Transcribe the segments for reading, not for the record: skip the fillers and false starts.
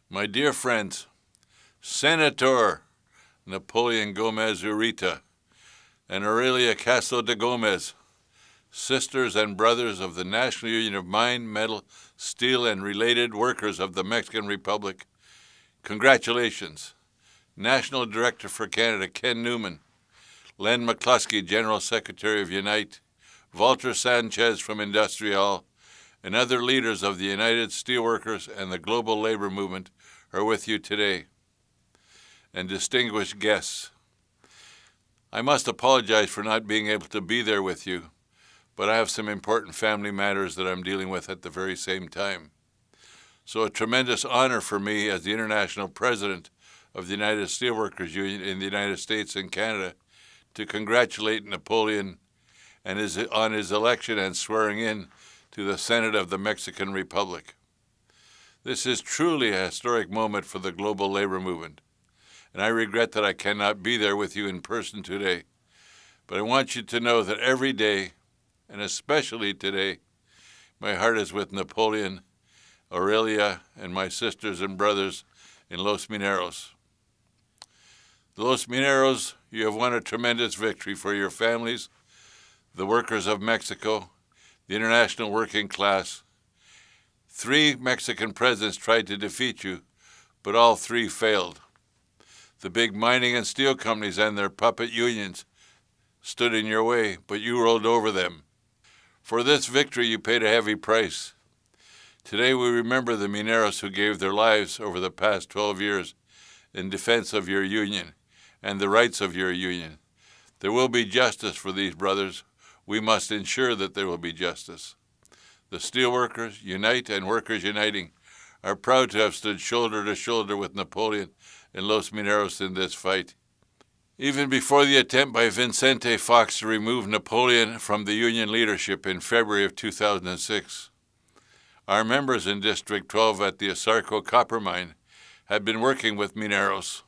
My dear friends, Senador Napoleón Gómez Urrutia and Aurelia Castro de Gomez, sisters and brothers of the National Union of Mine, Metal, Steel, and Related Workers of the Mexican Republic, congratulations. National Director for Canada, Ken Newman, Len McCluskey, General Secretary of Unite, Walter Sanchez from Industrial, and other leaders of the United Steelworkers and the global labor movement are with you today. And distinguished guests, I must apologize for not being able to be there with you, but I have some important family matters that I'm dealing with at the very same time. So a tremendous honor for me as the International President of the United Steelworkers Union in the United States and Canada to congratulate Napoleon on his election and swearing in to the Senate of the Mexican Republic. This is truly a historic moment for the global labor movement, and I regret that I cannot be there with you in person today. But I want you to know that every day, and especially today, my heart is with Napoleon, Aurelia, and my sisters and brothers in Los Mineros. Los Mineros, you have won a tremendous victory for your families, the workers of Mexico, the international working class. 3 Mexican presidents tried to defeat you, but all 3 failed. The big mining and steel companies and their puppet unions stood in your way, but you rolled over them. For this victory, you paid a heavy price. Today, we remember the Mineros who gave their lives over the past 12 years in defense of your union and the rights of your union. There will be justice for these brothers. We must ensure that there will be justice. The Steelworkers, Unite, and Workers Uniting are proud to have stood shoulder to shoulder with Napoleon and Los Mineros in this fight. Even before the attempt by Vicente Fox to remove Napoleon from the union leadership in February of 2006, our members in District 12 at the Asarco copper mine had been working with Mineros,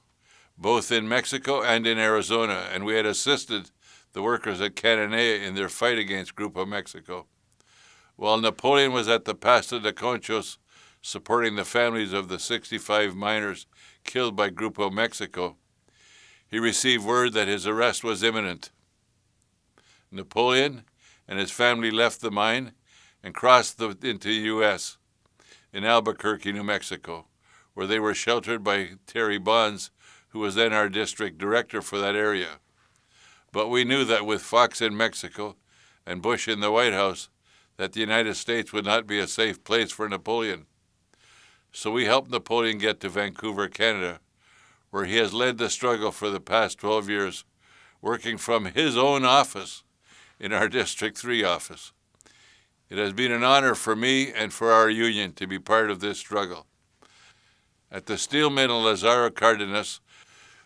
both in Mexico and in Arizona, and we had assisted the workers at Cananea in their fight against Grupo Mexico. While Napoleon was at the Paso de Conchos supporting the families of the 65 miners killed by Grupo Mexico, he received word that his arrest was imminent. Napoleon and his family left the mine and crossed into the U.S. in Albuquerque, New Mexico, where they were sheltered by Terry Bonds, who was then our district director for that area. But we knew that with Fox in Mexico and Bush in the White House, that the United States would not be a safe place for Napoleon. So we helped Napoleon get to Vancouver, Canada, where he has led the struggle for the past 12 years, working from his own office in our District 3 office. It has been an honor for me and for our union to be part of this struggle. At the steel mill in Lázaro Cárdenas,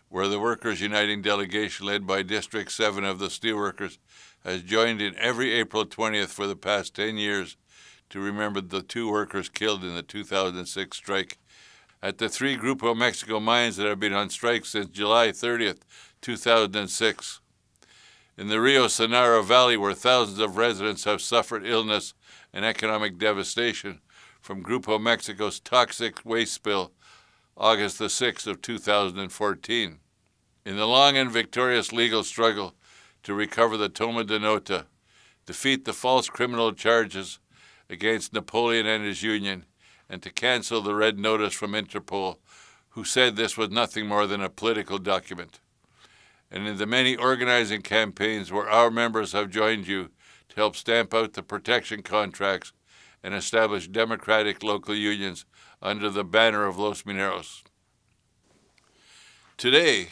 where the Workers Uniting delegation led by District 7 of the Steelworkers has joined in every April 20th for the past 10 years to remember the 2 workers killed in the 2006 strike. At the 3 Grupo Mexico mines that have been on strike since July 30th, 2006. In the Rio Sonora Valley, where thousands of residents have suffered illness and economic devastation from Grupo Mexico's toxic waste spill, August the 6th of 2014. In the long and victorious legal struggle to recover the Toma de Nota, defeat the false criminal charges against Napoleon and his union, and to cancel the red notice from Interpol, who said this was nothing more than a political document. And in the many organizing campaigns where our members have joined you to help stamp out the protection contracts and establish democratic local unions under the banner of Los Mineros. Today,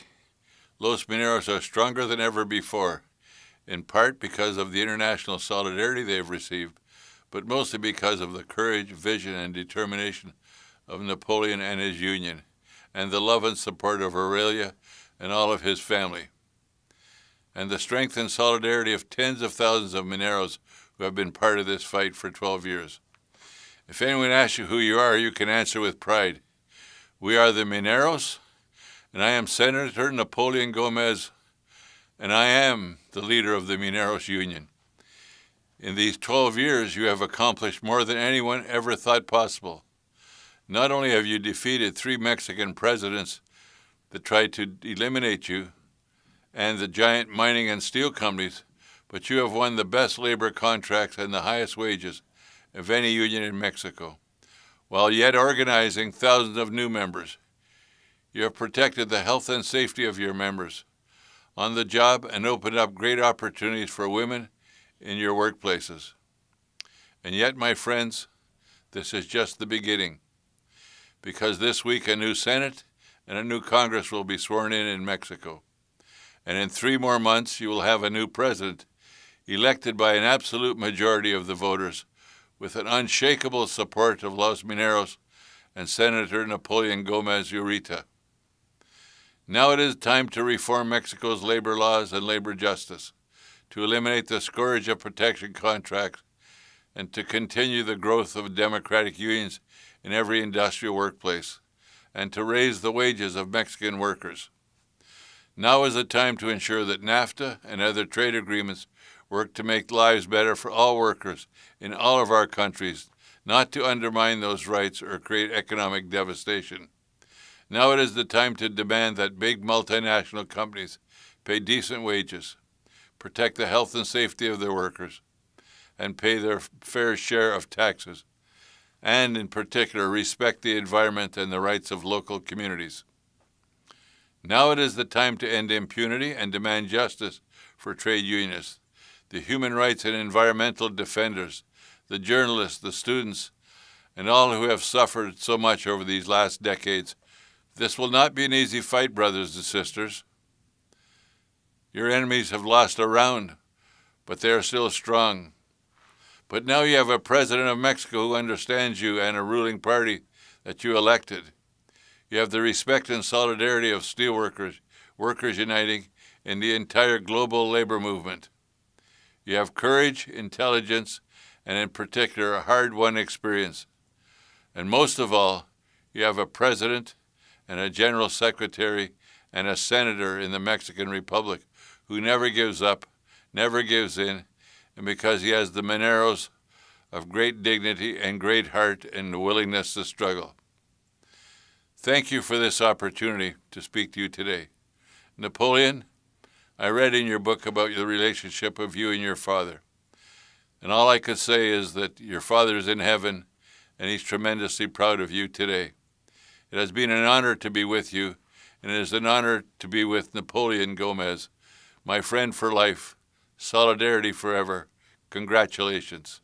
Los Mineros are stronger than ever before, in part because of the international solidarity they've received, but mostly because of the courage, vision, and determination of Napoleon and his union, and the love and support of Aurelia and all of his family, and the strength and solidarity of tens of thousands of Mineros who have been part of this fight for 12 years. If anyone asks you who you are, you can answer with pride. We are the Mineros, and I am Senator Napoleón Gómez, and I am the leader of the Mineros Union. In these 12 years, you have accomplished more than anyone ever thought possible. Not only have you defeated 3 Mexican presidents that tried to eliminate you and the giant mining and steel companies, but you have won the best labor contracts and the highest wages of any union in Mexico, while yet organizing thousands of new members. You have protected the health and safety of your members on the job and opened up great opportunities for women in your workplaces. And yet, my friends, this is just the beginning, because this week a new Senate and a new Congress will be sworn in Mexico. And in 3 more months, you will have a new president elected by an absolute majority of the voters with an unshakable support of Los Mineros and Senator Napoleón Gómez Urrutia. Now it is time to reform Mexico's labor laws and labor justice, to eliminate the scourge of protection contracts, and to continue the growth of democratic unions in every industrial workplace, and to raise the wages of Mexican workers. Now is the time to ensure that NAFTA and other trade agreements work to make lives better for all workers in all of our countries, not to undermine those rights or create economic devastation. Now it is the time to demand that big multinational companies pay decent wages, protect the health and safety of their workers, and pay their fair share of taxes, and in particular respect the environment and the rights of local communities. Now it is the time to end impunity and demand justice for trade unionists, the human rights and environmental defenders, the journalists, the students, and all who have suffered so much over these last decades. This will not be an easy fight, brothers and sisters. Your enemies have lost a round, but they are still strong. But now you have a president of Mexico who understands you and a ruling party that you elected. You have the respect and solidarity of steelworkers, workers uniting in the entire global labor movement. You have courage, intelligence, and in particular a hard-won experience. And most of all, you have a president and a general secretary and a senator in the Mexican Republic who never gives up, never gives in, and because he has the Mineros of great dignity and great heart and the willingness to struggle. Thank you for this opportunity to speak to you today. Napoleon, I read in your book about the relationship of you and your father. And all I could say is that your father is in heaven and he's tremendously proud of you today. It has been an honor to be with you, and it is an honor to be with Napoleón Gómez, my friend for life. Solidarity forever. Congratulations.